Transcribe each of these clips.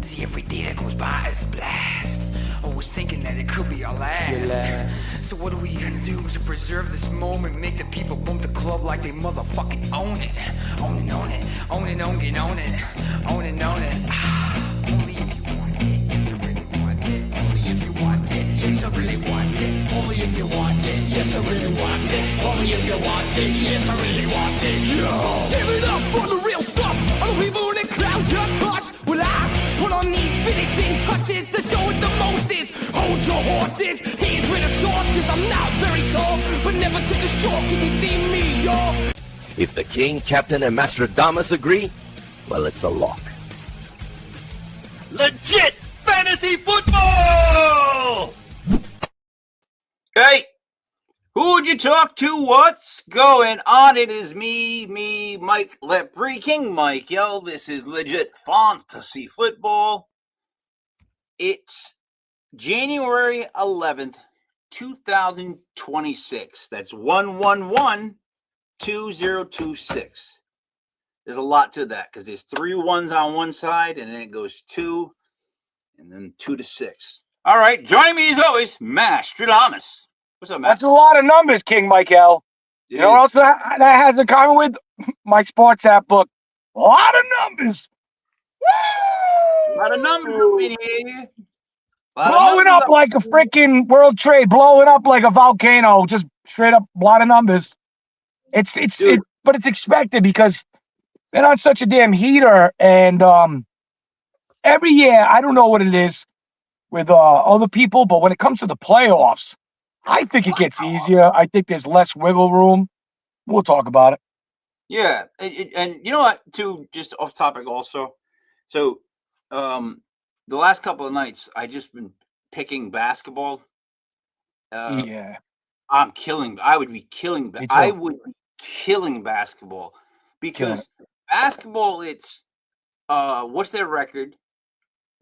See, every day that goes by is a blast. Always thinking that it could be our last. So what are we gonna do to preserve this moment? Make the people bump the club like they motherfucking own it. Own it, own it, own it, own it, own it, own it, own it. Only if you want it, yes I really want it. Only if you want it, yes I really want it. Only if you want it, yes I really want it. Only if you want it, yes I really want it. Yo! Give it up for the real stuff. All the people in the crowd just hush. Well, I put on these finishing touches to show what the most is. Hold your horses, here's where the source is. I'm not very tall, but never took a short. Can you see me, y'all? If the king, captain, and Mastradamus agree, well, it's a lock. Legit fantasy football! Hey, who would you talk to? What's going on? It is me, Mike Lepre, King Mike, yo. This is legit fantasy football. It's January 11th, 2026. That's 111-2026. There's a lot to that because there's 3 ones on one side and then it goes 2 and then 2 to 6. All right, joining me as always, Mastradamus. What's up, Matt? That's a lot of numbers, King Michael. You know what else that has in common with my sports app book? A lot of numbers. Woo! A lot of numbers in here. Blowing up like a freaking World Trade, blowing up like a volcano, just straight up a lot of numbers. But it's expected because they're not such a damn heater. And every year, I don't know what it is with other people, but when it comes to the playoffs, I think it gets easier. I think there's less wiggle room. We'll talk about it. Yeah, and you know what, too, just off topic also. So, the last couple of nights, I just been picking basketball. Yeah. I would be killing basketball because basketball, it's, what's their record?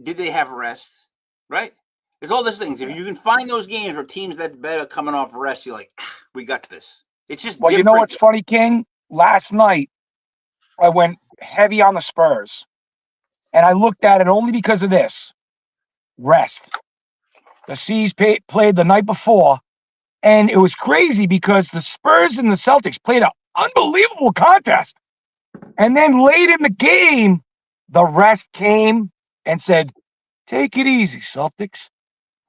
Did they have rest? Right? There's all these things. If you can find those games where teams that's better coming off rest, you're like, we got this. It's just well, different. You know what's funny, King? Last night, I went heavy on the Spurs. And I looked at it only because of this. Rest. The C's played the night before. And it was crazy because the Spurs and the Celtics played an unbelievable contest. And then late in the game, the rest came and said, take it easy, Celtics.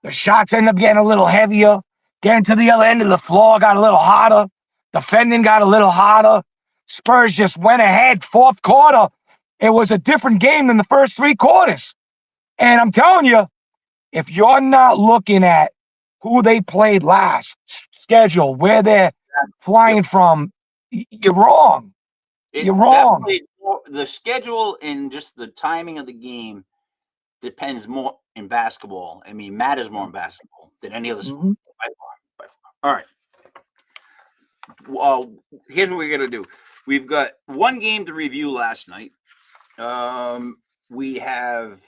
The shots end up getting a little heavier. Getting to the other end of the floor got a little hotter. Defending got a little hotter. Spurs just went ahead. Fourth quarter, it was a different game than the first 3 quarters. And I'm telling you, if you're not looking at who they played last, schedule, where they're flying from, you're wrong. You're wrong. The schedule and just the timing of the game depends more in basketball. I mean, matters more in basketball than any other sport. By far. All right. Well, here's what we're going to do. We've got one game to review last night. We have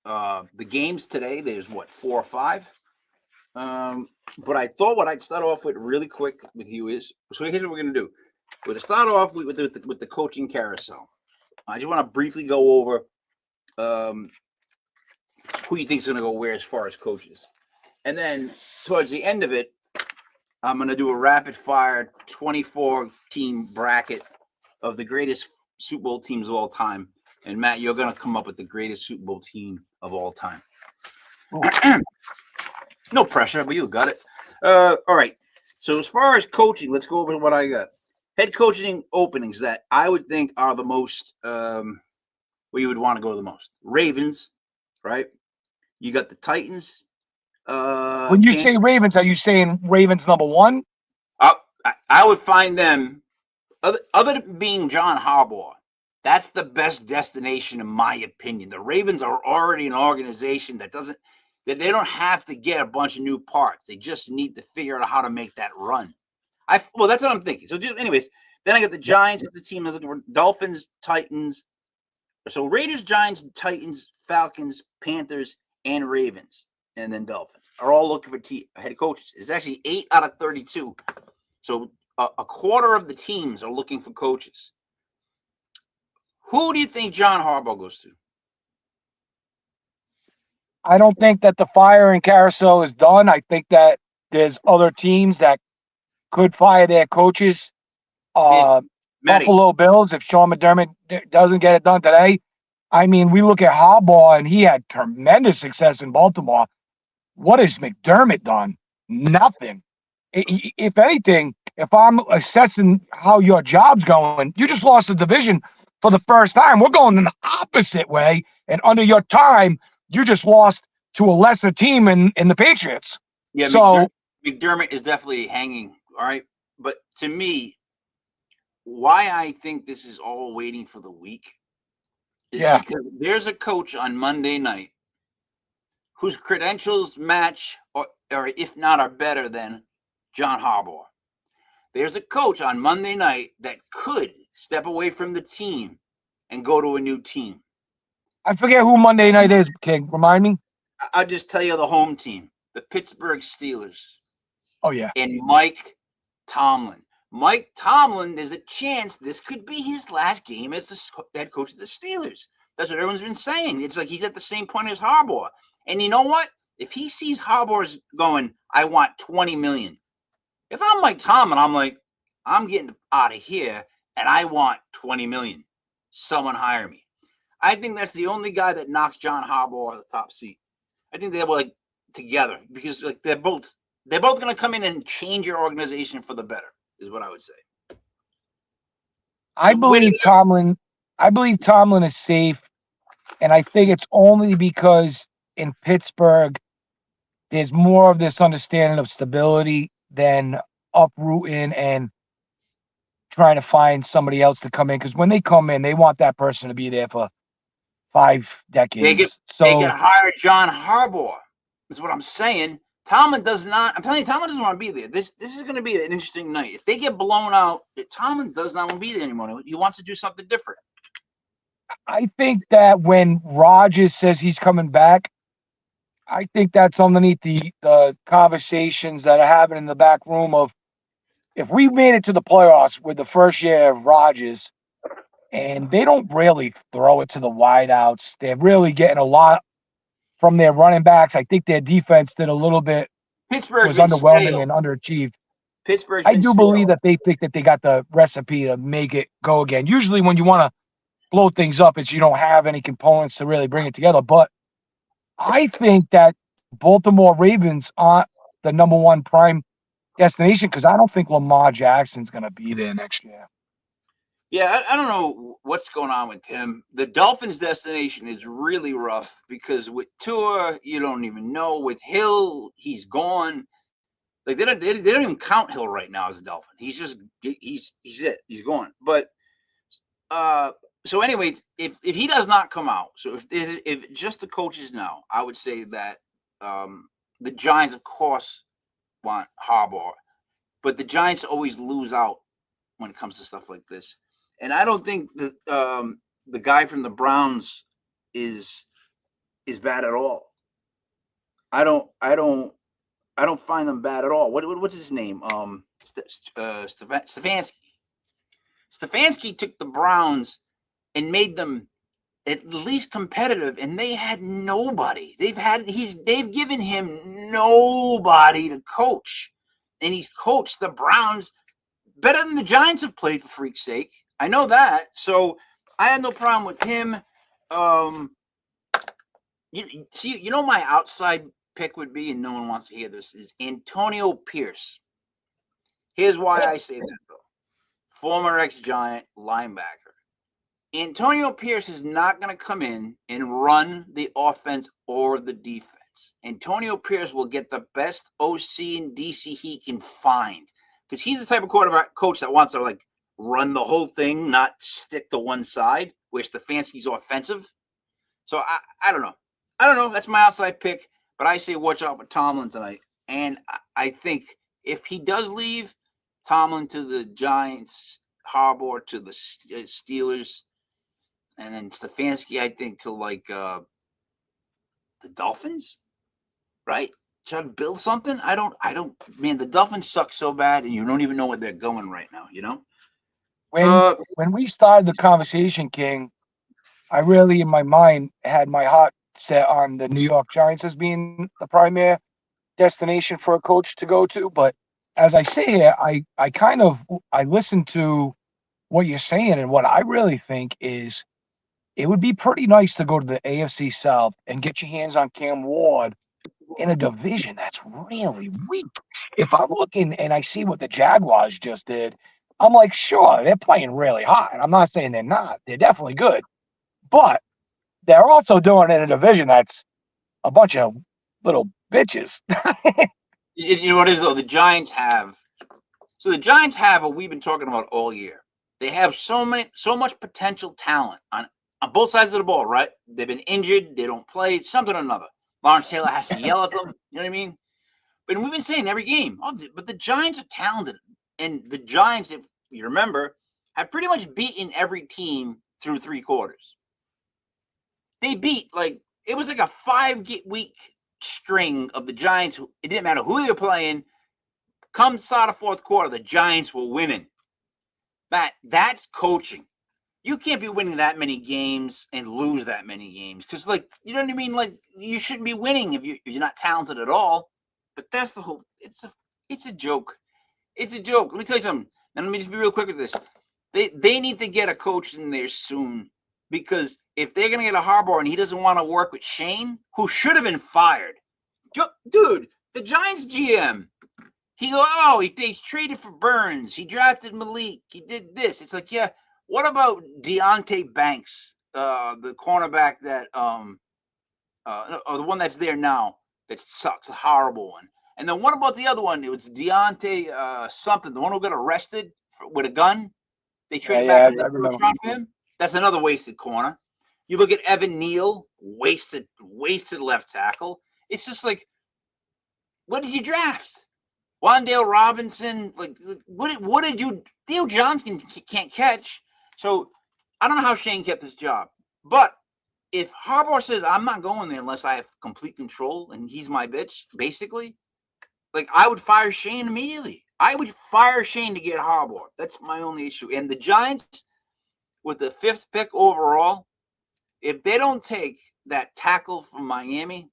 the games today. There's 4 or 5. But I thought what I'd start off with really quick with you is, so here's what we're going to do. We're going to start off with the coaching carousel. I just want to briefly go over who you think is going to go where as far as coaches. And then towards the end of it, I'm going to do a rapid fire 24-team bracket of the greatest Super Bowl teams of all time. And Matt, you're going to come up with the greatest Super Bowl team of all time. No pressure, but you got it. All right. So as far as coaching, let's go over what I got. Head coaching openings that I would think are the most, where you would want to go the most. Ravens, right? You got the Titans. When you say Ravens, are you saying Ravens number 1? I would find them, other than being John Harbaugh, that's the best destination in my opinion. The Ravens are already an organization that they don't have to get a bunch of new parts. They just need to figure out how to make that run. Well, that's what I'm thinking. So anyways, then I got the Giants as the team that's looking for Dolphins, Titans. So Raiders, Giants, Titans, Falcons, Panthers, and Ravens, and then Dolphins are all looking for head coaches. It's actually 8 out of 32. So a quarter of the teams are looking for coaches. Who do you think John Harbaugh goes to? I don't think that the firing carousel is done. I think that there's other teams that could fire their coaches. There's many. Buffalo Bills, if Sean McDermott doesn't get it done today. I mean, we look at Harbaugh, and he had tremendous success in Baltimore. What has McDermott done? Nothing. If anything, if I'm assessing how your job's going, you just lost the division for the first time. We're going in the opposite way. And under your time, you just lost to a lesser team in the Patriots. Yeah, so McDermott is definitely hanging. All right. But to me, why I think this is all waiting for the week is because there's a coach on Monday night whose credentials match or if not are better than John Harbaugh. There's a coach on Monday night that could step away from the team and go to a new team. I forget who Monday night is, King. Remind me. I'll just tell you the home team, the Pittsburgh Steelers. Oh, yeah. And Mike Tomlin. Mike Tomlin, there's a chance this could be his last game as the head coach of the Steelers. That's what everyone's been saying. It's like he's at the same point as Harbaugh. And you know what? If he sees Harbaugh's going, I want $20 million. If I'm Mike Tomlin, I'm like, I'm getting out of here, and I want $20 million. Someone hire me. I think that's the only guy that knocks John Harbaugh off the top seat. I think they were like together because like they're both going to come in and change your organization for the better. Is what I would say. I believe Tomlin is safe, and I think it's only because in Pittsburgh there's more of this understanding of stability than uprooting and trying to find somebody else to come in. Because when they come in, they want that person to be there for 5 decades. They get hired John Harbaugh. Is what I'm saying. Tomlin does not. I'm telling you, Tomlin doesn't want to be there. This is going to be an interesting night. If they get blown out, Tomlin does not want to be there anymore. He wants to do something different. I think that when Rodgers says he's coming back, I think that's underneath the conversations that are happening in the back room of if we made it to the playoffs with the first year of Rodgers, and they don't really throw it to the wideouts. They're really getting a lot from their running backs. I think their defense did a little bit. Pittsburgh's was underwhelming stale. And underachieved. I do believe that they think that they got the recipe to make it go again. Usually when you want to blow things up, it's you don't have any components to really bring it together. But I think that Baltimore Ravens aren't the number one prime destination because I don't think Lamar Jackson's going to be there next year. Yeah, I don't know what's going on with him. The Dolphins' destination is really rough because with Tua, you don't even know. With Hill, he's gone. Like they don't even count Hill right now as a Dolphin. He's it. He's gone. But so anyways, if he does not come out, so if just the coaches now, I would say that the Giants, of course, want Harbaugh, but the Giants always lose out when it comes to stuff like this. And I don't think that the guy from the Browns is bad at all. I don't find them bad at all. What's his name? Stefanski. Stefanski took the Browns and made them at least competitive, and they had nobody. They've given him nobody to coach, and he's coached the Browns better than the Giants have played, for freak's sake. I know that, so I have no problem with him. You know my outside pick would be, and no one wants to hear this, is Antonio Pierce. Here's why I say that, though. Former ex-Giant linebacker. Antonio Pierce is not going to come in and run the offense or the defense. Antonio Pierce will get the best OC and DC he can find because he's the type of quarterback coach that wants to like run the whole thing, not stick to one side, where Stefanski's offensive. So I don't know. That's my outside pick, but I say watch out for Tomlin tonight. And I think if he does leave, Tomlin to the Giants, Harbaugh to the Steelers, and then Stefanski, I think, to like the Dolphins, right? Try to build something. I don't, man, the Dolphins suck so bad, and you don't even know where they're going right now, you know? When we started the conversation, King, I really, in my mind, had my heart set on the New York Giants as being the primary destination for a coach to go to. But as I say here, I listen to what you're saying, and what I really think is it would be pretty nice to go to the AFC South and get your hands on Cam Ward in a division that's really weak. If I'm looking and I see what the Jaguars just did, I'm like, sure, they're playing really hot. I'm not saying they're not. They're definitely good. But they're also doing it in a division that's a bunch of little bitches. You know what it is though? The Giants have what we've been talking about all year. They have so much potential talent on both sides of the ball, right? They've been injured, they don't play, something or another. Lawrence Taylor has to yell at them. You know what I mean? But we've been saying every game, but the Giants are talented. And the Giants, if you remember, have pretty much beaten every team through 3 quarters. They beat, it was like a 5-week string of the Giants. It didn't matter who they were playing. Come start of 4th quarter, the Giants were winning. That's coaching. You can't be winning that many games and lose that many games. Because, you know what I mean? You shouldn't be winning if you're not talented at all. But that's the whole, it's a joke. It's a joke. Let me tell you something. And let me just be real quick with this. They need to get a coach in there soon. Because if they're going to get a Harbaugh and he doesn't want to work with Shane, who should have been fired. Dude, the Giants GM, they traded for Burns. He drafted Malik. He did this. It's like, yeah, what about Deontay Banks, the cornerback that, or the one that's there now that sucks, a horrible one. And then what about the other one? It was Deontay something, the one who got arrested with a gun. They traded back in the first round for him. That's another wasted corner. You look at Evan Neal, wasted left tackle. It's just like, what did you draft? Wan'Dale Robinson, what did you? Theo Johnson can't catch. So I don't know how Shane kept his job. But if Harbaugh says I'm not going there unless I have complete control and he's my bitch, basically, I would fire Shane immediately. I would fire Shane to get Harbaugh. That's my only issue. And the Giants, with the 5th pick overall, if they don't take that tackle from Miami,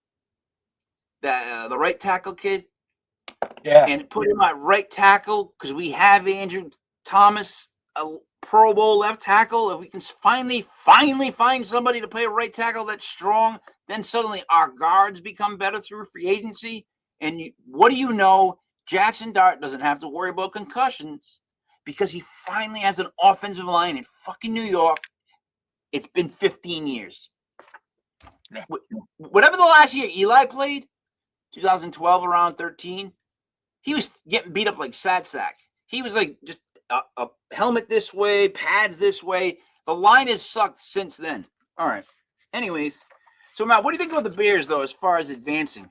that the right tackle kid, and put him at right tackle, because we have Andrew Thomas, a Pro Bowl left tackle. If we can finally find somebody to play a right tackle that's strong, then suddenly our guards become better through free agency. And what do you know? Jackson Dart doesn't have to worry about concussions because he finally has an offensive line in fucking New York. It's been 15 years. Yeah. Whatever the last year Eli played, 2012 around 13, he was getting beat up like Sad Sack. He was just a helmet this way, pads this way. The line has sucked since then. All right. Anyways, so Matt, what do you think about the Bears though, as far as advancing?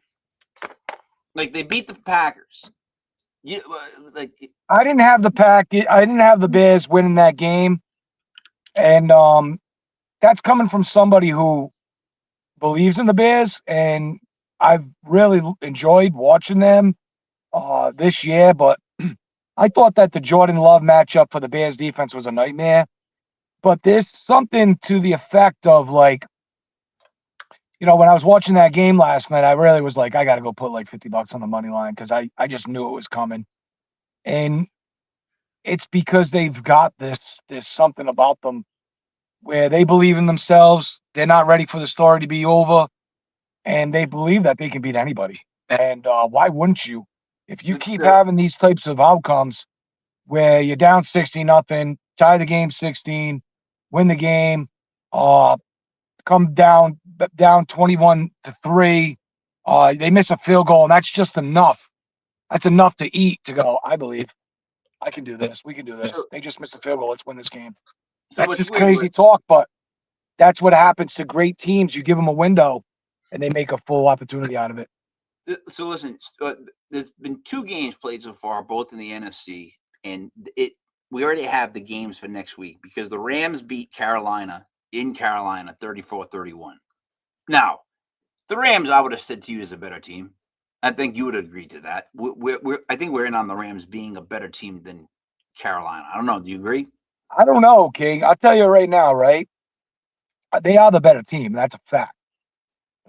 They beat the Packers. I didn't have the Bears winning that game, and that's coming from somebody who believes in the Bears, and I've really enjoyed watching them this year. But I thought that the Jordan Love matchup for the Bears defense was a nightmare. But there's something to the effect of when I was watching that game last night, I really was like, I got to go put $50 on the money line because I just knew it was coming. And it's because they've got there's something about them where they believe in themselves. They're not ready for the story to be over. And they believe that they can beat anybody. And why wouldn't you? If you keep having these types of outcomes where you're down 60-0, tie the game 16, win the game, come down 21-3. They miss a field goal, and that's just enough. That's enough to eat to go, I believe. I can do this. We can do this. They just missed a field goal. Let's win this game. That's just crazy talk, but that's what happens to great teams. You give them a window, and they make a full opportunity out of it. So listen, there's been 2 games played so far, both in the NFC, and we already have the games for next week because the Rams beat Carolina in Carolina 34-31. Now, the Rams, I would have said to you, is a better team. I think you would agree to that. I think we're in on the Rams being a better team than Carolina. I don't know. Do you agree? I don't know, King. I'll tell you right now, right? They are the better team. That's a fact.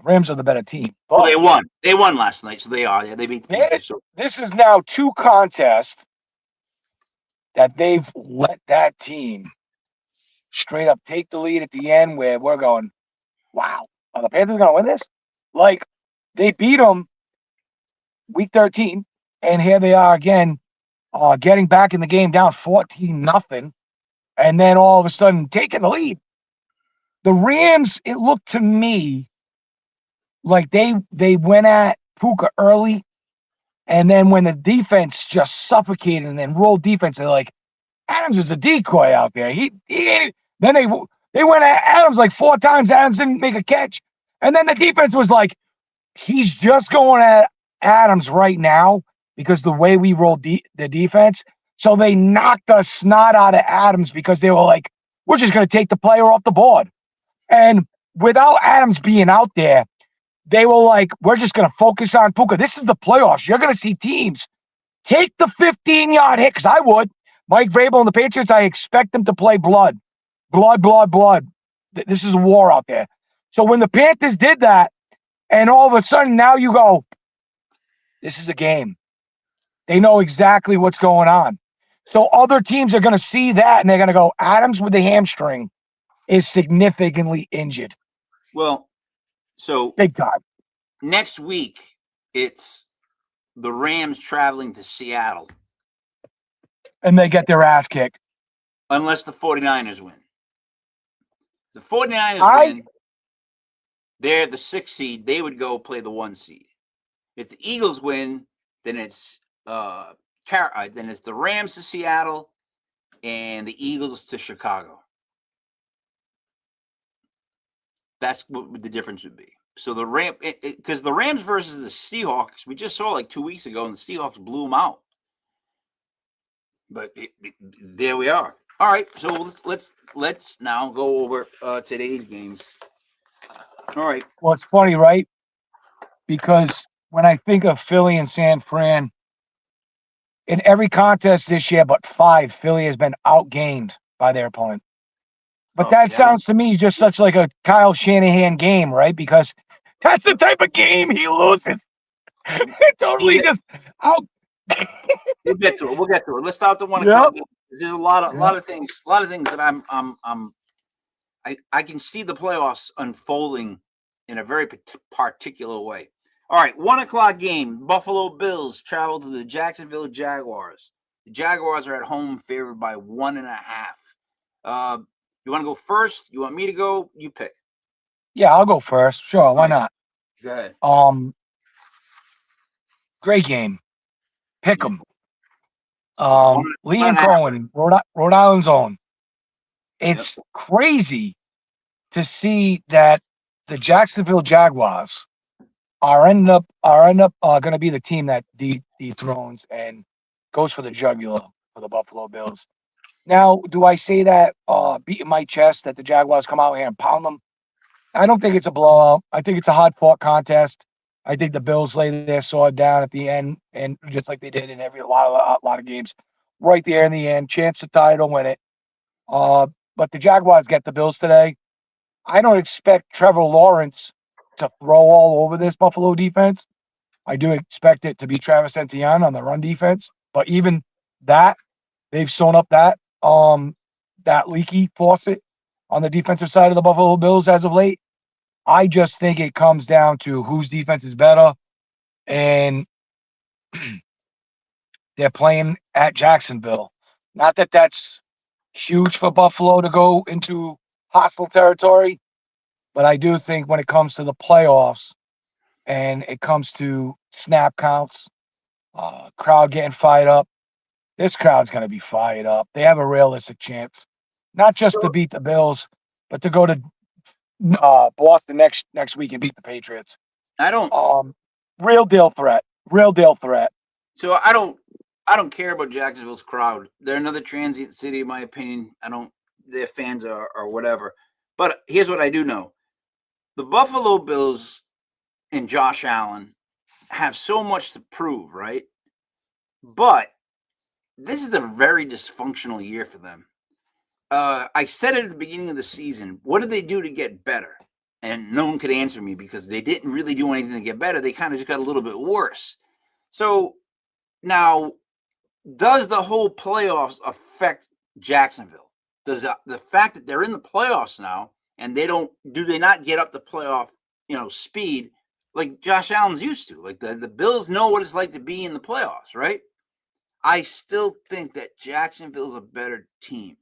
The Rams are the better team. Well, But they won. They won last night, so they are. Yeah, they beat the Panthers. So this is now 2 contests that they've let that team straight up take the lead at the end where we're going, wow, are the Panthers going to win this? Like, they beat them week 13, and here they are again, getting back in the game down 14-0, and then all of a sudden taking the lead. The Rams, it looked to me like they went at Puka early, and then when the defense just suffocated and then rolled defense, they're like, Adams is a decoy out there. He ain't. Then they went at Adams like 4 times. Adams didn't make a catch, and then the defense was like, he's just going at Adams right now because the way we rolled the defense. So they knocked the snot out of Adams because they were like, we're just going to take the player off the board. And without Adams being out there, they were like, we're just going to focus on Puka. This is the playoffs. You're going to see teams take the 15-yard hit, because I would. Mike Vrabel and the Patriots, I expect them to play blood. Blood. This is a war out there. So when the Panthers did that, and all of a sudden now you go, this is a game. They know exactly what's going on. So other teams are going to see that, and they're going to go, Adams with the hamstring is significantly injured. Well, so big time. Next week, it's the Rams traveling to Seattle. And they get their ass kicked. Unless the 49ers win. If the 49ers win, they're the 6th seed. They would go play the 1 seed. If the Eagles win, then it's the Rams to Seattle and the Eagles to Chicago. That's what the difference would be. So the because the Rams versus the Seahawks, we just saw like 2 weeks ago, and the Seahawks blew them out. But there we are. All right, so let's now go over today's games. All right. Well, it's funny, right? Because when I think of Philly and San Fran, in every contest this year but 5, Philly has been outgained by their opponent. But that sounds to me just such like a Kyle Shanahan game, right? Because that's the type of game he loses. Totally just out. We'll get to it. Let's start the 1 o'clock game. There's a lot of things that I can see the playoffs unfolding in a very particular way. All right, 1 o'clock game. Buffalo Bills travel to the Jacksonville Jaguars. The Jaguars are at home, favored by 1.5. You want to go first? You want me to go? You pick. Yeah, I'll go first. Sure, why not? Go ahead. Great game. Pick 'em. Liam Cohen, Rhode Island's own. It's crazy to see that the Jacksonville Jaguars are end up going to be the team that dethrones and goes for the jugular for the Buffalo Bills. Now, do I say that beating my chest that the Jaguars come out here and pound them? I don't think it's a blowout. I think it's a hard-fought contest. I think the Bills lay their sword down at the end, and just like they did in a lot of games, right there in the end, chance to title, win it. But the Jaguars get the Bills today. I don't expect Trevor Lawrence to throw all over this Buffalo defense. I do expect it to be Travis Etienne on the run defense, but even that, they've sewn up that leaky faucet on the defensive side of the Buffalo Bills as of late. I just think it comes down to whose defense is better, and they're playing at Jacksonville. Not that that's huge for Buffalo to go into hostile territory, but I do think when it comes to the playoffs and it comes to snap counts, crowd getting fired up, this crowd's going to be fired up. They have a realistic chance, not just to beat the Bills, but to go to Boston next week and beat the Patriots. Real deal threat. So I don't care about Jacksonville's crowd. They're another transient city, in my opinion. Their fans are whatever. But here's what I do know. The Buffalo Bills and Josh Allen have so much to prove, right? But this is a very dysfunctional year for them. I said it at the beginning of the season. What did they do to get better? and no one could answer me because they didn't really do anything to get better. They kind of just got a little bit worse. So now, does the whole playoffs affect Jacksonville? Does the fact that they're in the playoffs now and do they not get up to playoff, speed like Josh Allen's used to? Like the Bills know what it's like to be in the playoffs, right? I still think that Jacksonville's a better team.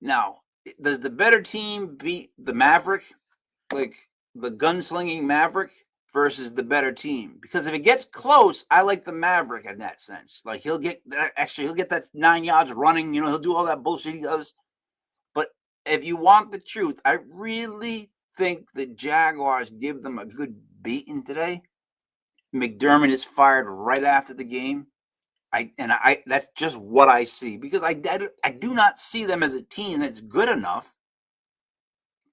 Now, does the better team beat the Maverick, like the gunslinging Maverick versus the better team? Because if it gets close, I like the Maverick in that sense. Like he'll get that 9 yards running, he'll do all that bullshit he does. But if you want the truth, I really think the Jaguars give them a good beating today. McDermott is fired right after the game. That's just what I see, because I do not see them as a team that's good enough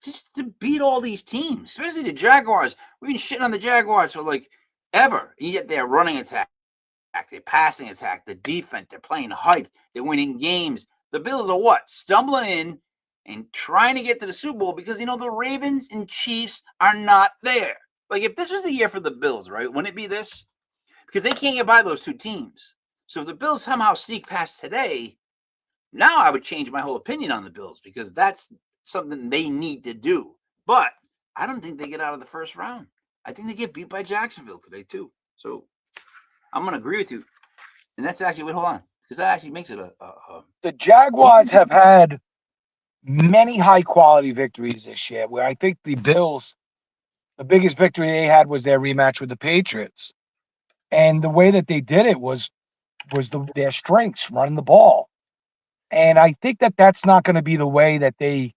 just to beat all these teams, especially the Jaguars. We've been shitting on the Jaguars for like ever. And yet their running attack, their passing attack, the defense, they're playing hype, they're winning games. The Bills are what? Stumbling in and trying to get to the Super Bowl because, the Ravens and Chiefs are not there. Like if this was the year for the Bills, right? Wouldn't it be this? Because they can't get by those two teams. So if the Bills somehow sneak past today, now I would change my whole opinion on the Bills because that's something they need to do. But I don't think they get out of the first round. I think they get beat by Jacksonville today too. So I'm going to agree with you. And that's actually, hold on, because that actually makes it The Jaguars have had many high-quality victories this year, where I think the Bills, the biggest victory they had was their rematch with the Patriots. And the way that they did it was their strengths, running the ball. And I think that that's not going to be the way that they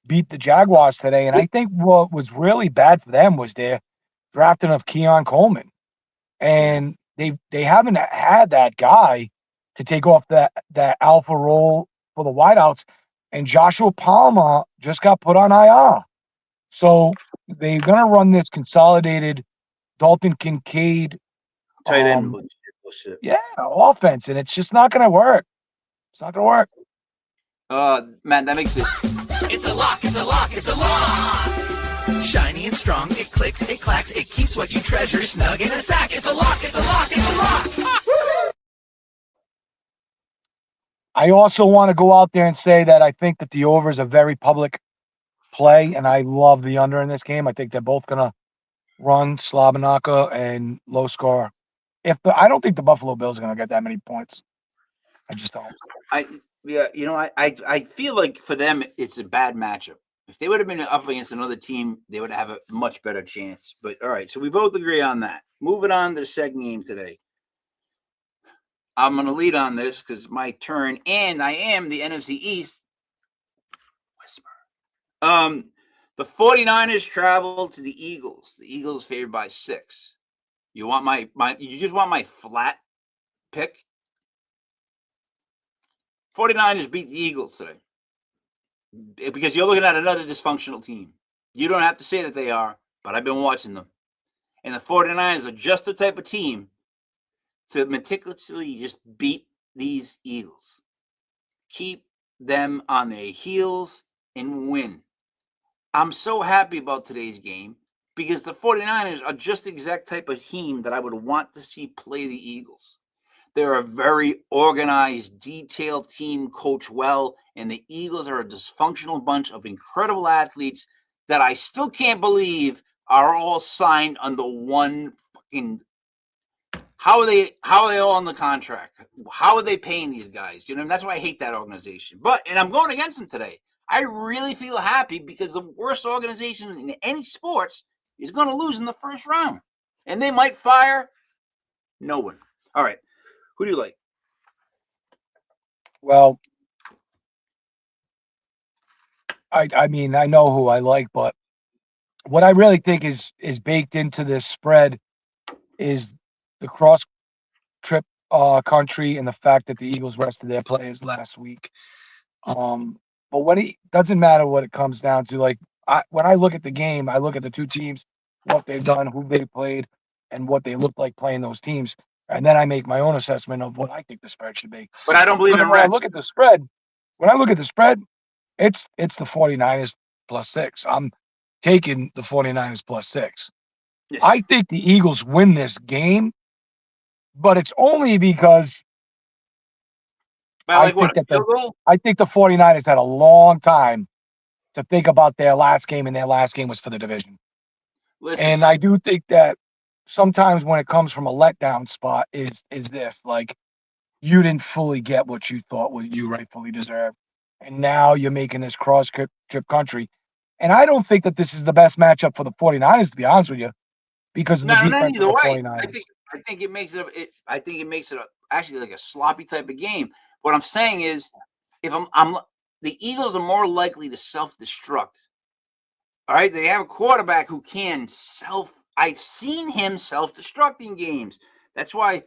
beat the Jaguars today. And I think what was really bad for them was their drafting of Keon Coleman. And they haven't had that guy to take off that alpha role for the wideouts. And Joshua Palmer just got put on IR. So they're going to run this consolidated Dalton Kincaid tight end bullshit. Yeah, offense, and it's just not going to work. It's not going to work. Man, that makes it. It's a lock, it's a lock, it's a lock! Shiny and strong, it clicks, it clacks, it keeps what you treasure snug in a sack. It's a lock, it's a lock, it's a lock! I also want to go out there and say that I think that the over is a very public play, and I love the under in this game. I think they're both going to run Slabanaka and low score. I don't think the Buffalo Bills are going to get that many points. I just don't. I feel like for them it's a bad matchup. If they would have been up against another team, they would have a much better chance. But all right, so we both agree on that. Moving on to the second game today. I'm going to lead on this because it's my turn, and I am the NFC East. Whisper. The 49ers travel to the Eagles. The Eagles favored by 6. You want you just want my flat pick? 49ers beat the Eagles today because you're looking at another dysfunctional team. You don't have to say that they are, but I've been watching them. And the 49ers are just the type of team to meticulously just beat these Eagles. Keep them on their heels and win. I'm so happy about today's game because the 49ers are just the exact type of team that I would want to see play the Eagles. They're a very organized, detailed team, coached well, and the Eagles are a dysfunctional bunch of incredible athletes that I still can't believe are all signed under one fucking. How are they all on the contract? How are they paying these guys? That's why I hate that organization. And I'm going against them today. I really feel happy because the worst organization in any sports is going to lose in the first round. And they might fire no one. All right. Who do you like? Well, I mean, I know who I like, but what I really think is baked into this spread is the cross trip country and the fact that the Eagles rested their players last week. But doesn't matter what it comes down to. Like when I look at the game, I look at the two teams, what they've done, who they played, and what they look like playing those teams, and then I make my own assessment of what I think the spread should be. But I don't believe in when rest. I look at the spread, it's the 49ers plus 6. taking the 49ers +6. Yes. I think the Eagles win this game, but it's only because By I like what, think a that field goal? I think the 49ers had a long time to think about their last game, and their last game was for the division. Listen, And I do think that sometimes when it comes from a letdown spot is this, like, you didn't fully get what you thought what you rightfully deserved. And now you're making this cross trip country. And I don't think that this is the best matchup for the 49ers, to be honest with you, because of the no, not defense of either the way. 49ers. I think it makes it actually like a sloppy type of game. What I'm saying is, if I'm the Eagles are more likely to self-destruct. All right, they have a quarterback who can I've seen him self-destruct in games. That's why.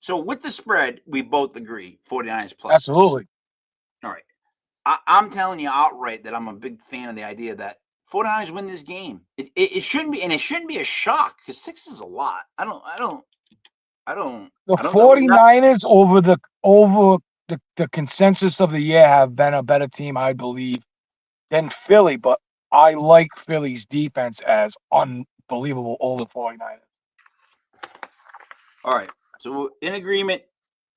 So with the spread, we both agree 49ers +6. Absolutely. All right. I'm telling you outright that I'm a big fan of the idea that 49ers win this game. It shouldn't be, and it shouldn't be a shock because 6 is a lot. I don't The know. 49ers over the consensus of the year have been a better team, I believe, than Philly, but I like Philly's defense as unbelievable over 49ers. All right. So we're in agreement.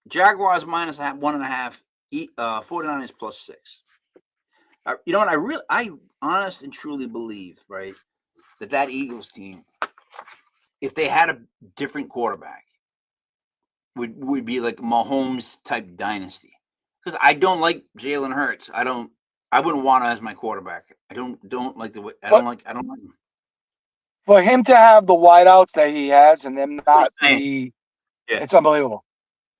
Jaguars -1.5. 49ers +6. You know what? I honest and truly believe, right, that Eagles team, if they had a different quarterback, would be like Mahomes type dynasty. Because I don't like Jalen Hurts. I wouldn't want him as my quarterback. I don't like the way. I don't like him. For him to have the wideouts that he has and them not be, Yeah. it's unbelievable.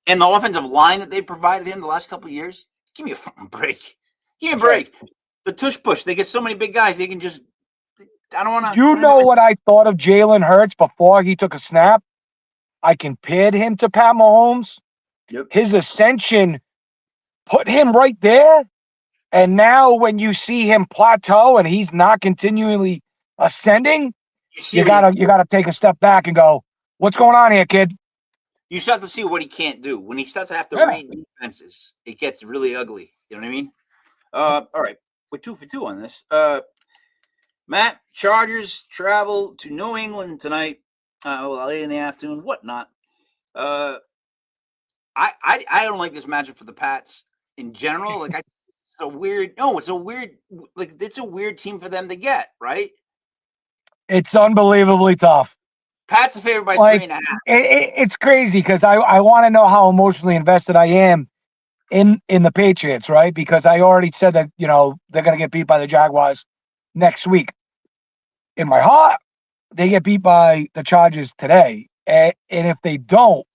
And the offensive line that they provided him the last couple of years, give me a fucking break. Give me a break. The tush push. They get so many big guys. They can just. I don't want to. You know what I thought of Jalen Hurts before he took a snap? I compared him to Pat Mahomes. Yep. His ascension put him right there. And now when you see him plateau and he's not continually ascending, you gotta take a step back and go, what's going on here, kid? You start to see what he can't do. When he starts to have to read defenses, it gets really ugly. You know what I mean? All right. We're 2 for 2 on this. Matt, Chargers travel to New England tonight. Late in the afternoon, whatnot. I don't like this matchup for the Pats in general. Like, it's a weird. No, it's a weird. Like, it's a weird team for them to get, right? It's unbelievably tough. Pats are favored by 3.5. It's crazy because I want to know how emotionally invested I am in the Patriots, right? Because I already said that, they're going to get beat by the Jaguars next week. In my heart, they get beat by the Chargers today. And if they don't,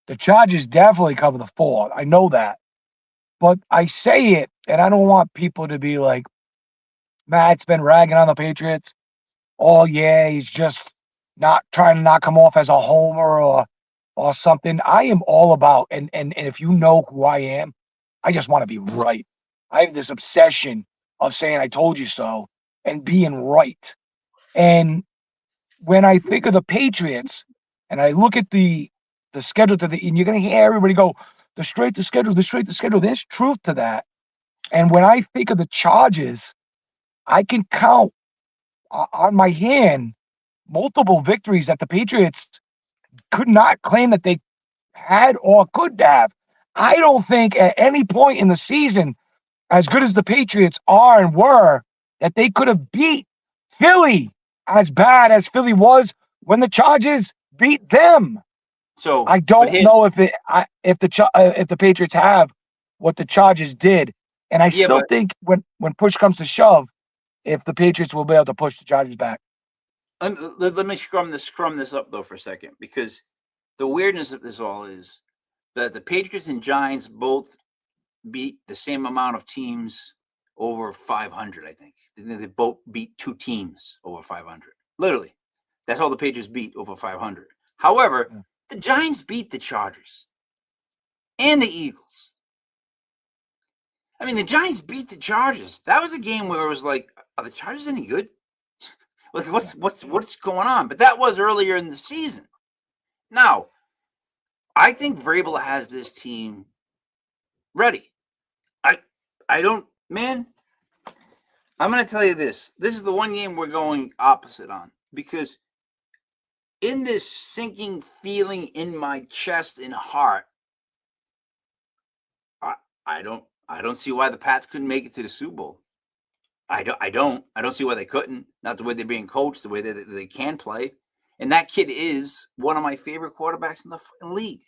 the Chargers definitely cover the 4. I know that. But I say it, and I don't want people to be like, Matt's been ragging on the Patriots. Oh, yeah, he's just not trying to knock him off as a homer or something. I am all about, and if you know who I am, I just want to be right. I have this obsession of saying I told you so and being right. And when I think of the Patriots and I look at the schedule and you're going to hear everybody go, the straight to schedule. There's truth to that. And when I think of the Chargers, I can count on my hand multiple victories that the Patriots could not claim that they had or could have. I don't think at any point in the season, as good as the Patriots are and were, that they could have beat Philly as bad as Philly was when the Chargers beat them. So I don't know if the Patriots have what the Chargers did, and I still think when push comes to shove, if the Patriots will be able to push the Chargers back. Let me scrum this up though for a second, because the weirdness of this all is that the Patriots and Giants both beat the same amount of teams over 500. I think they both beat 2 teams over 500. Literally, that's all the Patriots beat over 500. However, the Giants beat the Chargers and the Eagles. I mean, the Giants beat the Chargers. That was a game where it was like, are the Chargers any good? Like, what's going on? But that was earlier in the season. Now, I think Vrabel has this team ready. I don't, man. I'm going to tell you this. This is the one game we're going opposite on, because in this sinking feeling in my chest and heart, I don't see why the Pats couldn't make it to the Super Bowl. I don't see why they couldn't. Not the way they're being coached, the way they can play. And that kid is one of my favorite quarterbacks in the league.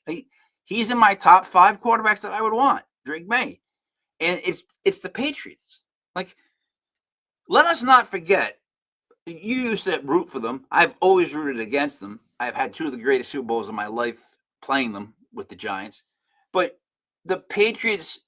He's in my top 5 quarterbacks that I would want, Drake May. And it's the Patriots. Like, let us not forget, you used to root for them. I've always rooted against them. I've had 2 of the greatest Super Bowls of my life playing them with the Giants. But the Patriots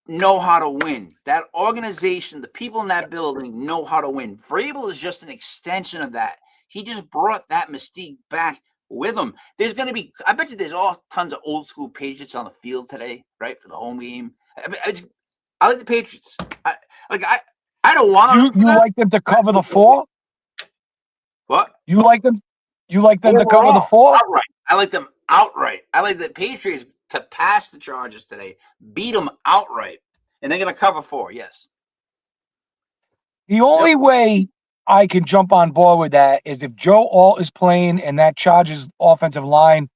know how to win. That organization, the people in that building know how to win. Vrabel is just an extension of that. He just brought that mystique back with him. There's going to be, I bet you there's all tons of old school Patriots on the field today, right, for the home game. I like the Patriots. I don't want to. You like them to cover the 4? What? You like them? You like them Overall, to cover the 4? Outright. I like them outright. I like the Patriots to pass the Chargers today, beat them outright, and they're going to cover 4. Yes. The only way I can jump on board with that is if Joe Alt is playing and that Chargers offensive line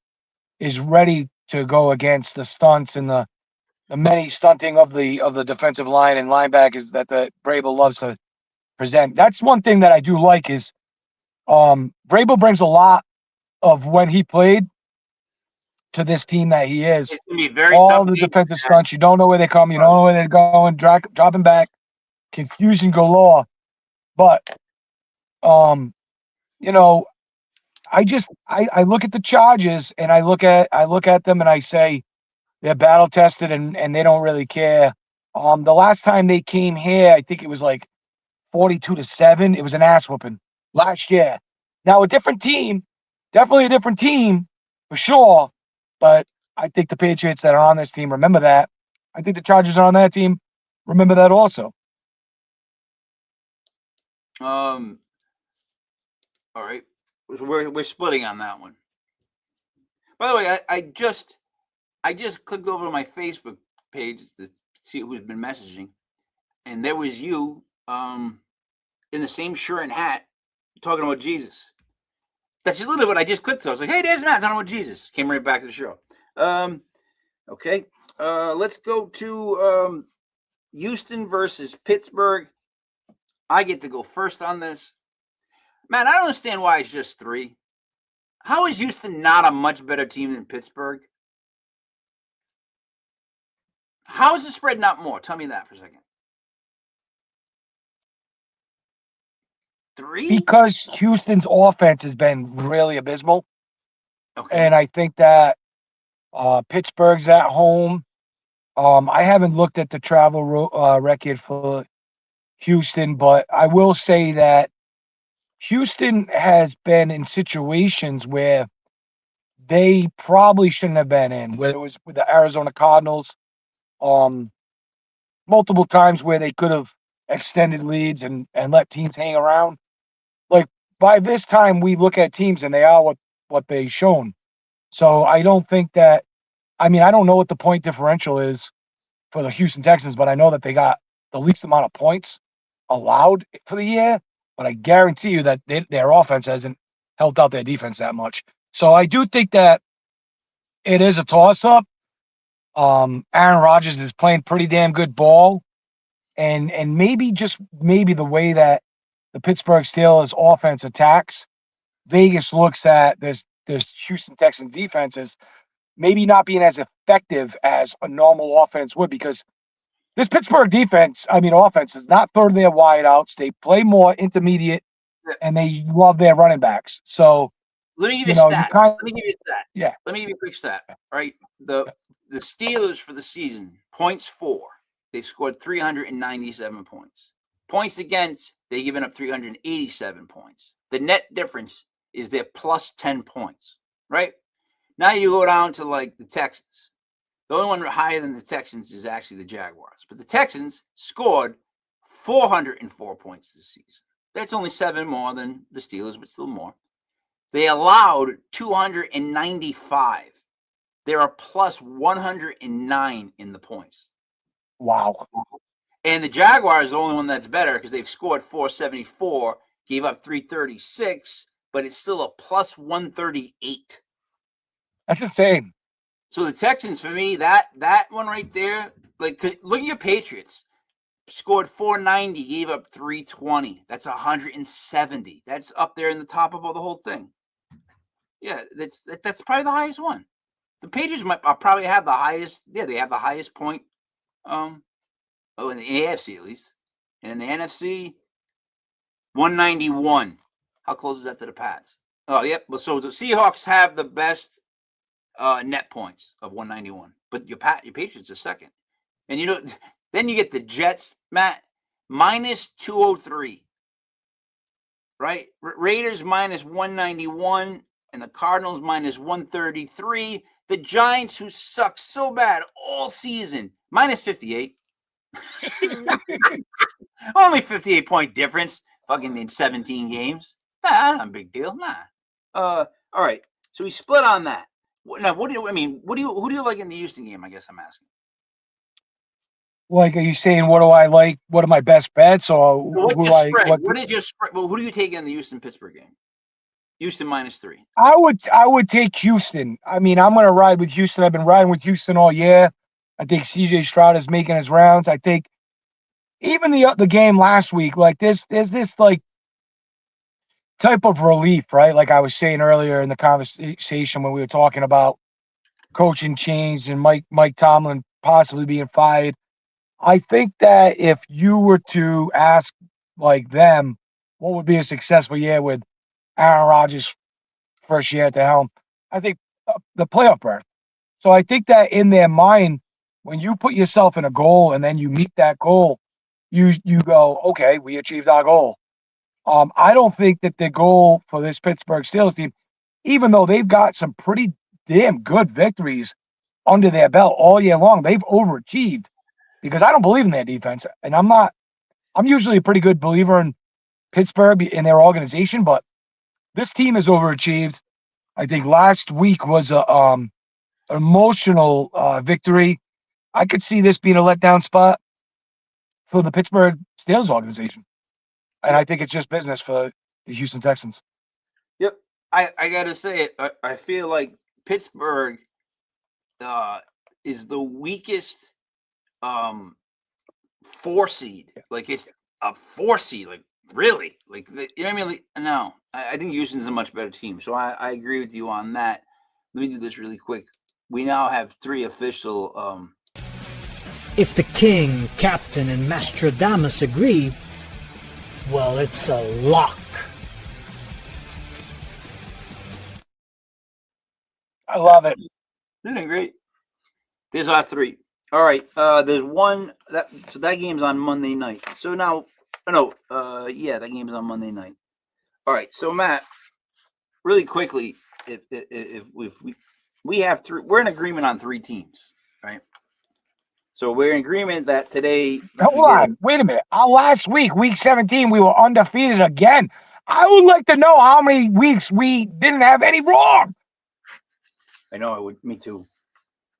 is ready to go against the stunts and the many stunting of the defensive line and linebackers that the Vrabel loves to present. That's one thing that I do like is Vrabel brings a lot of when he played to this team that he is. It's going to be very all tough. The defensive stunts, you don't know where they come, you don't know where they're going, dropping back, confusion galore. But you know, I look at the Chargers and I look at them and I say they're battle tested and they don't really care. The last time they came here, I think it was like 42-7. It was an ass whooping last year. Now a different team, definitely a different team for sure. But I think the Patriots that are on this team remember that. I think the Chargers are on that team remember that also. All right, we're splitting on that one. By the way, I just clicked over to my Facebook page to see who's been messaging, and there was you in the same shirt and hat talking about Jesus. That's just literally what I just clicked to. I was like, hey, there's Matt talking about Jesus. Came right back to the show. Okay. Let's go to Houston versus Pittsburgh. I get to go first on this. Man, I don't understand why it's just 3. How is Houston not a much better team than Pittsburgh? How is the spread not more? Tell me that for a second. 3? Because Houston's offense has been really abysmal. Okay. And I think that Pittsburgh's at home. I haven't looked at the travel record for Houston, but I will say that Houston has been in situations where they probably shouldn't have been in, whether it was with the Arizona Cardinals, multiple times where they could have extended leads and let teams hang around. Like by this time, we look at teams and they are what they've shown. So I don't think that. I mean, I don't know what the point differential is for the Houston Texans, but I know that they got the least amount of points allowed for the year. But I guarantee you that their offense hasn't helped out their defense that much. So I do think that it is a toss-up. Aaron Rodgers is playing pretty damn good ball. And maybe the way that the Pittsburgh Steelers offense attacks, Vegas looks at this Houston Texans defense as maybe not being as effective as a normal offense would, because this Pittsburgh offense is not throw their wideouts. They play more intermediate, and they love their running backs. So let me give you a stat. Let me give you a stat. Yeah. Let me give you a quick stat. All right. The Steelers for the season, points for, they've scored 397 points. Points against, they've given up 387 points. The net difference is they're plus 10 points, right? Now you go down to like the Texans. The only one higher than the Texans is actually the Jaguars. But the Texans scored 404 points this season. That's only 7 more than the Steelers, but still more. They allowed 295. They are plus 109 in the points. Wow. And the Jaguars are the only one that's better because they've scored 474, gave up 336, but it's still a plus 138. That's insane. So the Texans, for me, that one right there, like, look at your Patriots. Scored 490, gave up 320. That's 170. That's up there in the top of the whole thing. Yeah, that's probably the highest one. The Patriots might probably have the highest. Yeah, they have the highest point. In the AFC at least, and in the NFC, 191. How close is that to the Pats? Oh, yep. Well, so the Seahawks have the best net points of 191, but your Patriots are second, and then you get the Jets, Matt, minus 203. Right, Raiders minus 191, and the Cardinals minus 133. The Giants, who suck so bad all season, minus 58. Only 58-point difference. Fucking in 17 games. Not a big deal. Nah. All right. So we split on that. Now, who do you like in the Houston game? I guess I'm asking. Like, are you saying what do I like? What are my best bets, or what is your spread? Well, who do you take in the Houston-Pittsburgh game? Houston minus 3. I would take Houston. I mean, I'm going to ride with Houston. I've been riding with Houston all year. I think C.J. Stroud is making his rounds. I think even the game last week, like there's this like type of relief, right? Like I was saying earlier in the conversation when we were talking about coaching change and Mike Tomlin possibly being fired. I think that if you were to ask like them, what would be a successful year with Aaron Rodgers' first year at the helm, I think the playoff berth. So I think that in their mind, when you put yourself in a goal and then you meet that goal, you go, okay, we achieved our goal. I don't think that the goal for this Pittsburgh Steelers team, even though they've got some pretty damn good victories under their belt all year long, they've overachieved because I don't believe in their defense. And I'm usually a pretty good believer in Pittsburgh in their organization, but this team has overachieved. I think last week was a emotional victory. I could see this being a letdown spot for the Pittsburgh Steelers organization. And I think it's just business for the Houston Texans. Yep. I got to say it. I feel like Pittsburgh is the weakest 4 seed. Like it's a 4 seed. Like really? Like you know what I mean? Like, no, I think Houston's a much better team. So I agree with you on that. Let me do this really quick. We now have 3 official. If the king, captain, and Mastradamus agree, well, it's a lock. I love it. Isn't it great? There's our 3. All right. There's one that game's on Monday night. So now, that game's on Monday night. All right. So Matt, really quickly, if we have 3, we're in agreement on 3 teams, right? So we're in agreement that today. Hold on. Wait a minute. Last week, week 17, we were undefeated again. I would like to know how many weeks we didn't have any wrong. I know. Me too.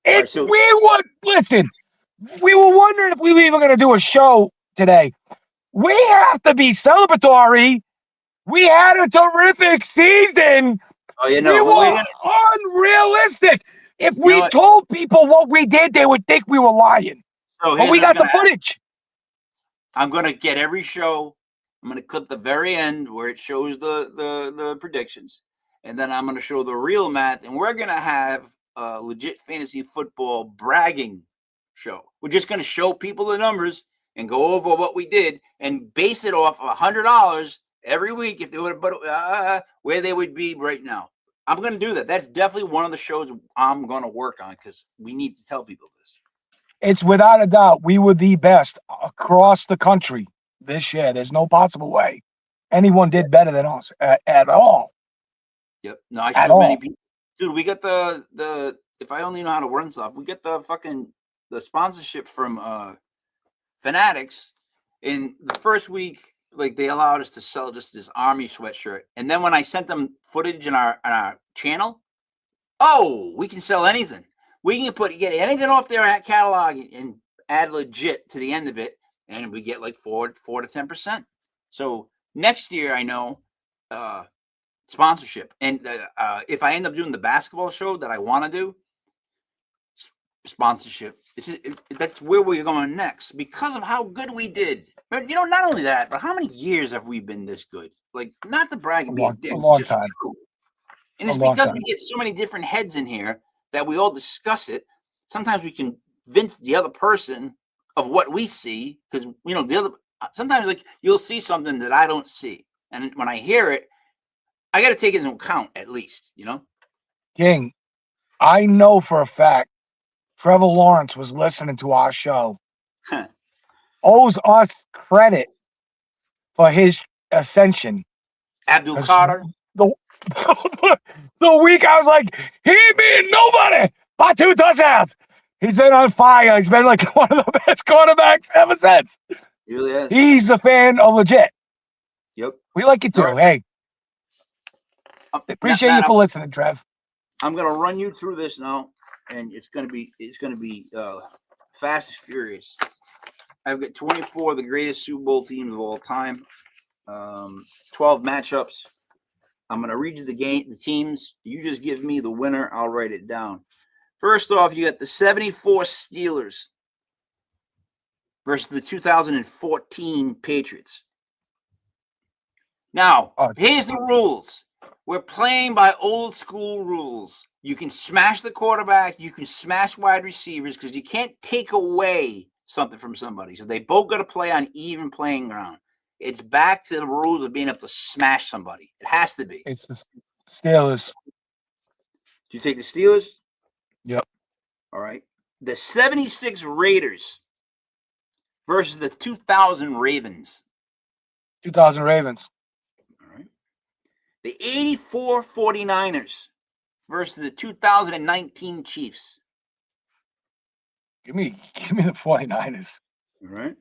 Listen, we were wondering if we were even going to do a show today. We have to be celebratory. We had a terrific season. Oh, you we know, were unrealistic. If we told people what we did, they would think we were lying. So but we got the footage. I'm going to get every show. I'm going to clip the very end where it shows the predictions. And then I'm going to show the real math. And we're going to have a legit fantasy football bragging show. We're just going to show people the numbers and go over what we did and base it off $100 every week if they would where they would be right now. I'm going to do that. That's definitely one of the shows I'm going to work on because we need to tell people this. It's without a doubt, we were the best across the country this year. There's no possible way anyone did better than us at all. Yep. No, I showed many people. Dude, we got the if I only know how to run stuff, we get the sponsorship from Fanatics. In the first week, like they allowed us to sell just this Army sweatshirt. And then when I sent them footage in our channel, we can sell anything. We can get anything off their catalog and add legit to the end of it. and we get like 4 to 10%. So next year, I know sponsorship, and if I end up doing the basketball show that I want to do, sponsorship. That's where we're going next because of how good we did. But not only that, but how many years have we been this good? Like, not to brag and be a dick, a long just time. true. And it's because we get so many different heads in here that we all discuss it. Sometimes we convince the other person of what we see because the other. Sometimes like you'll see something that I don't see, and when I hear it, I got to take it into account at least. King, I know for a fact Trevor Lawrence was listening to our show. Owes us credit for his ascension. Abdul Carter. The week I was like, he ain't being nobody by 2 touchdowns. He's been on fire. He's been like one of the best quarterbacks ever since. He really is. He's a fan of legit. Yep. We like you too. Right. Hey. Appreciate you for listening, Trev. I'm gonna run you through this now, and it's gonna be fast and furious. I've got 24 of the greatest Super Bowl teams of all time. 12 matchups. I'm gonna read you the teams. You just give me the winner. I'll write it down. First off, you got the 74 Steelers versus the 2014 Patriots. Now, here's the rules. We're playing by old school rules. You can smash the quarterback. You can smash wide receivers because you can't take away something from somebody. So they both got to play on even playing ground. It's back to the rules of being able to smash somebody. It has to be. It's the Steelers. Do you take the Steelers? Yep. All right. The 76 Raiders versus the 2000 Ravens. 2000 Ravens. All right. The 84 49ers versus the 2019 Chiefs. Give me the 49ers. All right.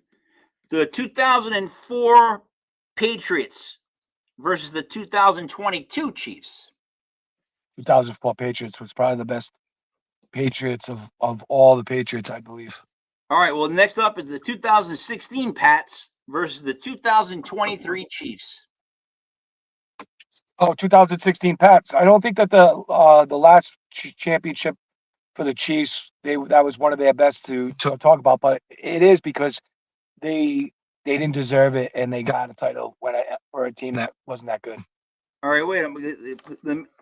The 2004 Patriots versus the 2022 Chiefs. 2004 Patriots was probably the best Patriots of all the Patriots, I believe. All right. Well, next up is the 2016 Pats versus the 2023 Chiefs. Oh, 2016 Pats. I don't think that the last championship for the Chiefs, that was one of their best to talk about, but it is because they didn't deserve it and they got a title for a team that wasn't that good. All right, wait a minute.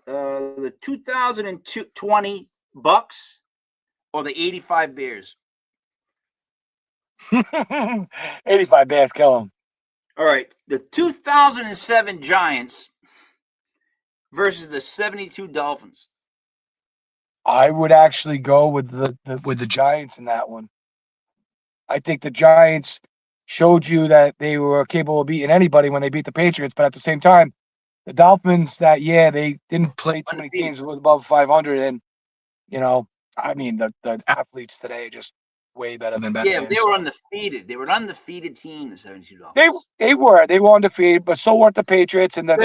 The 2020 Bucks or the 85 Bears? 85 Bears, kill them. All right, the 2007 Giants versus the 72 Dolphins. I would actually go with the Giants in that one. I think the Giants showed you that they were capable of beating anybody when they beat the Patriots, but at the same time, the Dolphins that year, they didn't play too many teams with above 500, and I mean the athletes today are just way better than back then. Yeah, they were undefeated. They were an undefeated team, the 72 Dolphins. They were undefeated, but so weren't the Patriots and the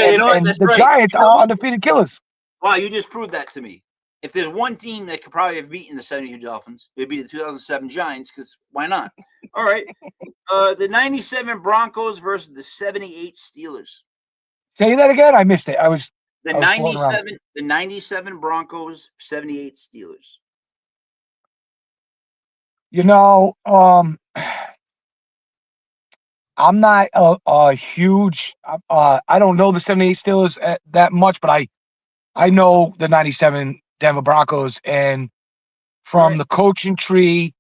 Giants are undefeated killers. Wow, you just proved that to me. If there's one team that could probably have beaten the 72 Dolphins, it would be the 2007 Giants, because why not? All right. The 97 Broncos versus the 78 Steelers. Say that again? I missed it. The 97 Broncos, 78 Steelers. I'm not a huge I don't know the 78 Steelers that much, but I know the 97 Denver Broncos, and from the coaching tree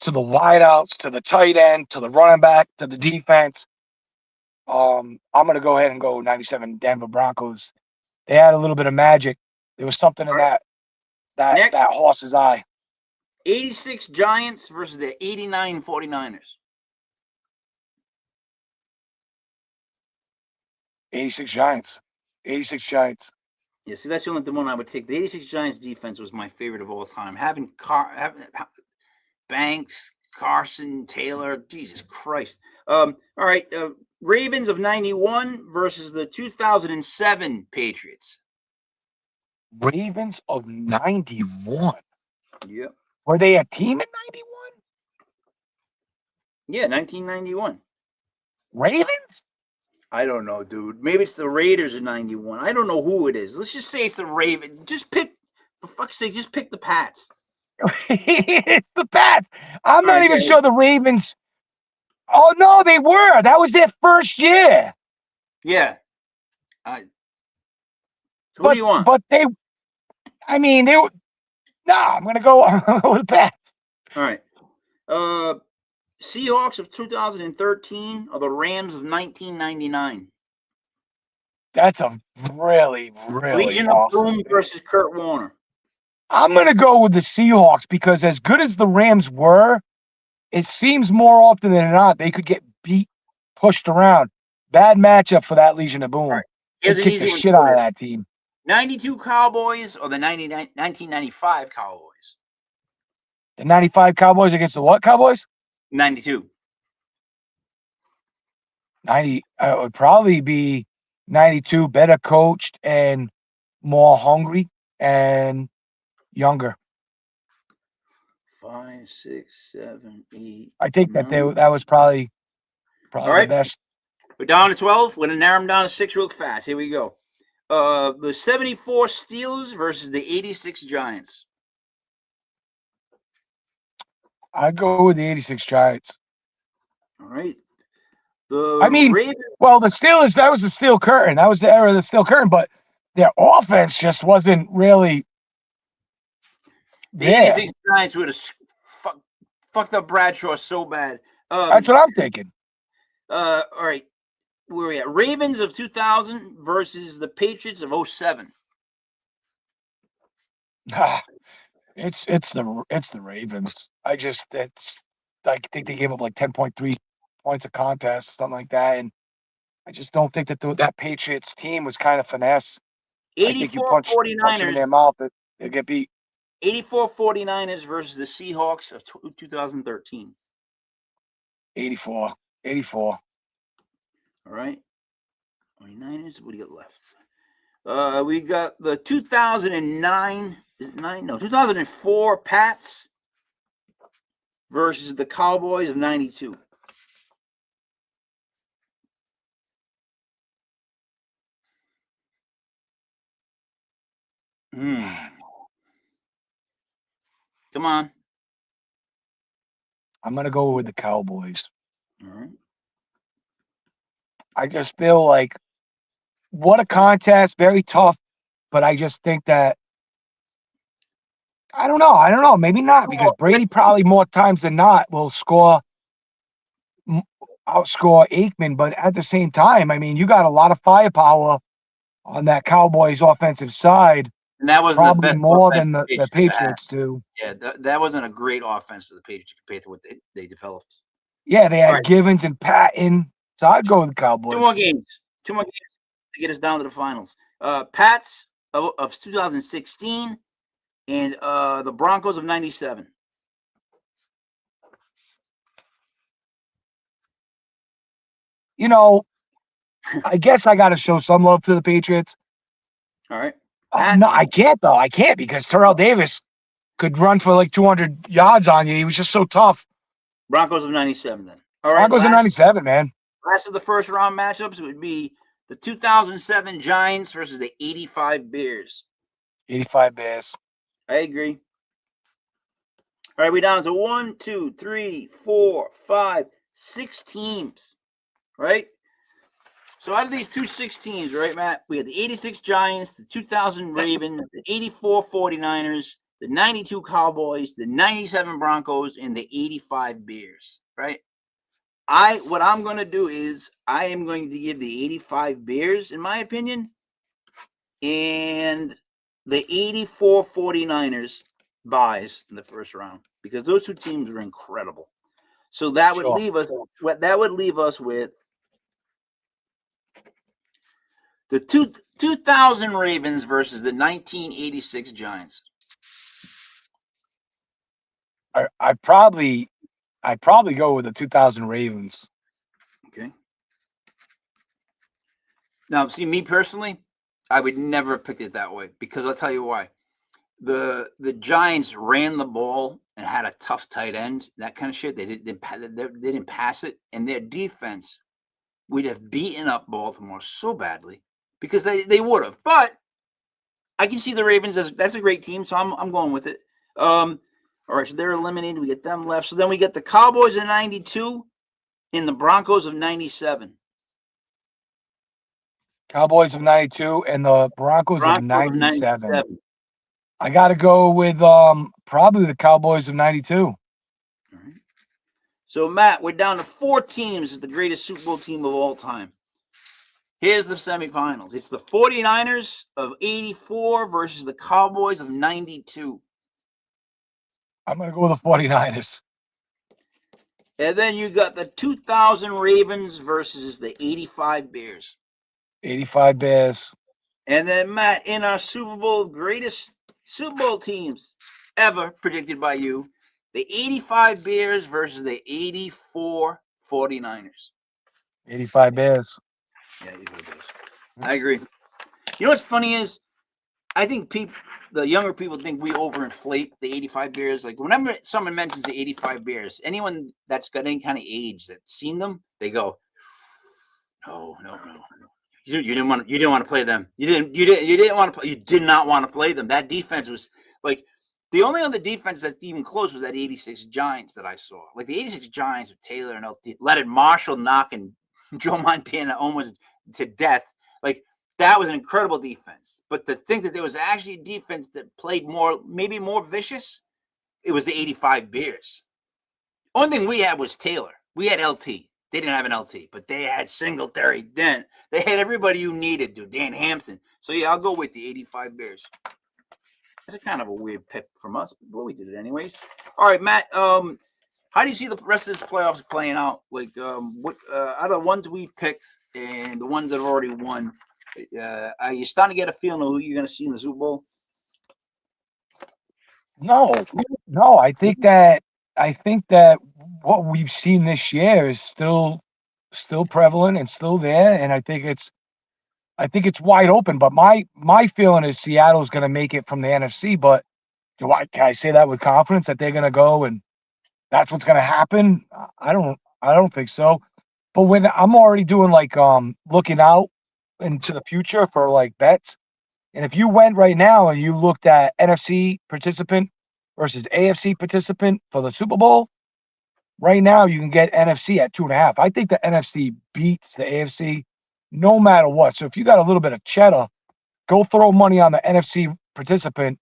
to the wideouts to the tight end to the running back to the defense, I'm going to go ahead and go 97 Denver Broncos. They had a little bit of magic. There was something in that horse's eye. 86 Giants versus the 89 49ers. 86 Giants. 86 Giants. Yeah, see, that's the only one I would take. The 86 Giants defense was my favorite of all time. Having Banks, Carson, Taylor, Jesus Christ. All right, Ravens of 91 versus the 2007 Patriots. Ravens of 91? Yep. Were they a team in 91? Yeah, 1991. Ravens? I don't know, dude. Maybe it's the Raiders in 91. I don't know who it is. Let's just say it's the Ravens. Just pick, for fuck's sake, just pick the Pats. It's the Pats. I'm All not right, even guys. sure the Ravens. Oh, no, they were. That was their first year. Yeah. Who do you want? But they were. No, I'm going to go with the Pats. All right. Seahawks of 2013 or the Rams of 1999? That's a really, really Legion of awesome Boom versus Kurt Warner. I'm going to go with the Seahawks because as good as the Rams were, it seems more often than not they could get beat, pushed around. Bad matchup for that Legion of Boom. All right. They Here's an kicked easy the one shit for out you. of that team. 92 Cowboys or the 1995 Cowboys? The 95 Cowboys against the what Cowboys? 92. 90. It would probably be 92, better coached and more hungry and younger. 5, 6, 7, 8. I think 9. that was probably All right. the best. We're down to 12. We're going to narrow them down to 6 real fast. Here we go. The 74 Steelers versus the 86 Giants. I'd go with the 86 Giants. All right. The Steelers, that was the Steel Curtain. That was the era of the Steel Curtain, but their offense just wasn't really there. The 86 Giants would have fucked up Bradshaw so bad. That's what I'm thinking. All right. Where are we at? Ravens of 2000 versus the Patriots of 07. It's the Ravens. I think they gave up like 10.3 points a contest, something like that, and I just don't think that Patriots team was kind of finesse. 84 punch them in their mouth, they get beat. 84 49ers versus the Seahawks of 2013. 84. All right. 49ers, what do you got left? We got the 2004 Pats versus the Cowboys of 92. Come on. I'm going to go with the Cowboys. All right. I just feel like what a contest, very tough, but I just think that I don't know, maybe not because Brady probably more times than not will outscore Aikman, but at the same time, I mean, you got a lot of firepower on that Cowboys offensive side. And that wasn't probably the best more than the Patriots do. Yeah, that wasn't a great offense for the Patriots compared to what they developed. Yeah, they had Givens and Patton, so I'd go with the Cowboys. 2 more games to get us down to the finals. Pats of 2016 and the Broncos of 97. You know, I guess I got to show some love to the Patriots. All right. No, I can't, though. I can't because Terrell Davis could run for like 200 yards on you. He was just so tough. Broncos of 97 then. All right. Broncos of 97, man. Last of the first round matchups would be the 2007 Giants versus the 85 Bears. 85 Bears. I agree. All right, we're down to 1, 2, 3, 4, 5, 6 teams, right? So out of these 6 teams, right, Matt, we had the 86 Giants, the 2000 Ravens, the 84 49ers, the 92 Cowboys, the 97 Broncos, and the 85 Bears, right? What I'm going to do is I am going to give the 85 Bears, in my opinion, and the 84 49ers buys in the first round because those 2 teams were incredible. So that would leave us with the 2000 Ravens versus the 1986 Giants. I'd probably go with the 2000 Ravens. Okay. Now, see, me personally, I would never have picked it that way because I'll tell you why. The Giants ran the ball and had a tough tight end, that kind of shit, they didn't pass it, and their defense would have beaten up Baltimore so badly because they would have. But I can see the Ravens that's a great team, so I'm going with it. All right, so they're eliminated. We get them left. So then we get the Cowboys of 92 and the Broncos of 97. Cowboys of 92 and the Broncos of 97. I got to go with probably the Cowboys of 92. All right. So, Matt, we're down to 4 teams as the greatest Super Bowl team of all time. Here's the semifinals. It's the 49ers of 84 versus the Cowboys of 92. I'm going to go with the 49ers. And then you got the 2000 Ravens versus the 85 Bears. 85 Bears. And then, Matt, in our Super Bowl, greatest Super Bowl teams ever predicted by you, the 85 Bears versus the 84 49ers. 85 Bears. Yeah, 85 Bears. I agree. You know what's funny is, I think the younger people think we overinflate the 85 Bears. Like, whenever someone mentions the 85 Bears, anyone that's got any kind of age that's seen them, they go, no. You didn't want to play them. You did not want to play them. That defense was like the only other defense that's even close was that 86 Giants that I saw. Like the 86 Giants with Taylor and Leonard Marshall knocking Joe Montana almost to death. Like that was an incredible defense. But to think that there was actually a defense that played maybe more vicious, it was the 85 Bears. Only thing we had was Taylor. We had LT. They didn't have an LT, but they had Singletary, Dent. They had everybody you needed, dude. Dan Hampton. So, yeah, I'll go with the 85 Bears. That's a kind of a weird pick from us, but we did it anyways. All right, Matt, how do you see the rest of this playoffs playing out? Like, what out of the ones we picked and the ones that have already won, are you starting to get a feeling of who you're going to see in the Super Bowl? No. I think that what we've seen this year is still prevalent and still there, and I think it's wide open. But my feeling is Seattle's going to make it from the NFC. But can I say that with confidence that they're going to go and that's what's going to happen? I don't think so. But when I'm already doing like looking out into the future for like bets, and if you went right now and you looked at NFC participant versus AFC participant for the Super Bowl, right now you can get NFC at 2.5. I think the NFC beats the AFC no matter what. So if you got a little bit of cheddar, go throw money on the NFC participant,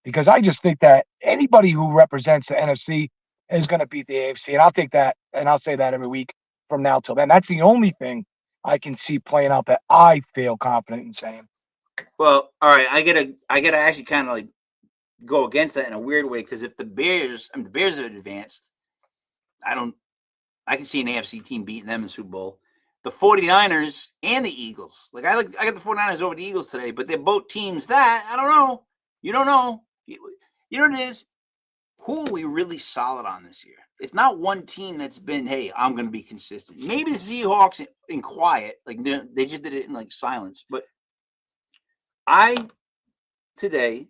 because I just think that anybody who represents the NFC is going to beat the AFC. And I'll take that, and I'll say that every week from now till then. That's the only thing I can see playing out that I feel confident in saying. Well, all right, I gotta actually kind of like go against that in a weird way, because if the Bears have advanced, I can see an AFC team beating them in the Super Bowl. The 49ers and the Eagles. Like I got the 49ers over the Eagles today, but they're both teams that I don't know. You don't know. You know what it is? Who are we really solid on this year? It's not one team that's been, hey, I'm going to be consistent. Maybe the Seahawks in quiet, like they just did it in like silence. But today,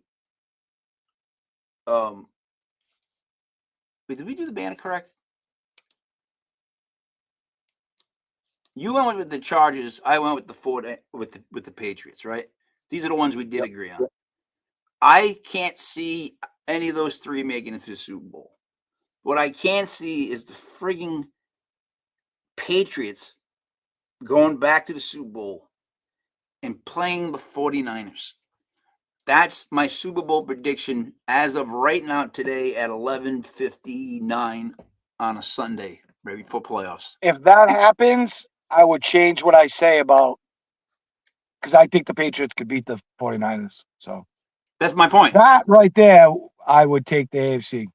wait, did we do the banner correct? You went with the Chargers. I went with the Patriots, right? These are the ones we did agree on. I can't see any of those three making it to the Super Bowl. What I can see is the frigging Patriots going back to the Super Bowl and playing the 49ers. That's my Super Bowl prediction as of right now today at 11:59 on a Sunday, right before playoffs. If that happens, I would change what I say about, because I think the Patriots could beat the 49ers. So that's my point. That right there, I would take the AFC.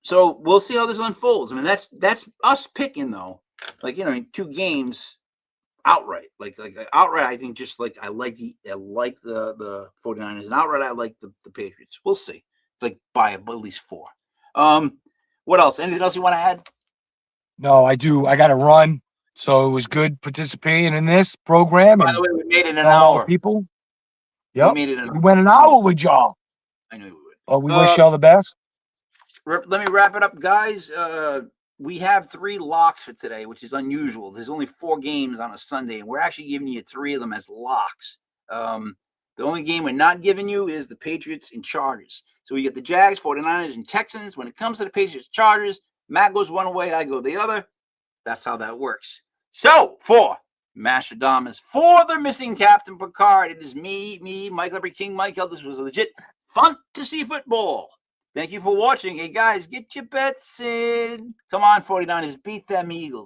So we'll see how this unfolds. I mean, that's us picking though. Like, in 2 games outright. Like outright, I think just like I like the 49ers, and outright I like the Patriots. We'll see. Like by at least 4. What else? Anything else you want to add? No, I do. I got to run. So it was good participating in this program. By the way, we made it an hour. People. Yep. We made it an hour. We went an hour with y'all. I knew we would. Well, we wish y'all the best. let me wrap it up, guys. We have 3 locks for today, which is unusual. There's only 4 games on a Sunday, and we're actually giving you 3 of them as locks. The only game we're not giving you is the Patriots and Chargers. So we get the Jags, 49ers, and Texans. When it comes to the Patriots Chargers, Matt goes one way, I go the other. That's how that works. So for Mastradamus, for the missing Captain Picard, it is me, Mike Leopard King, Mike Hill. This was legit fun to see football. Thank you for watching. Hey, guys, get your bets in. Come on, 49ers, beat them Eagles.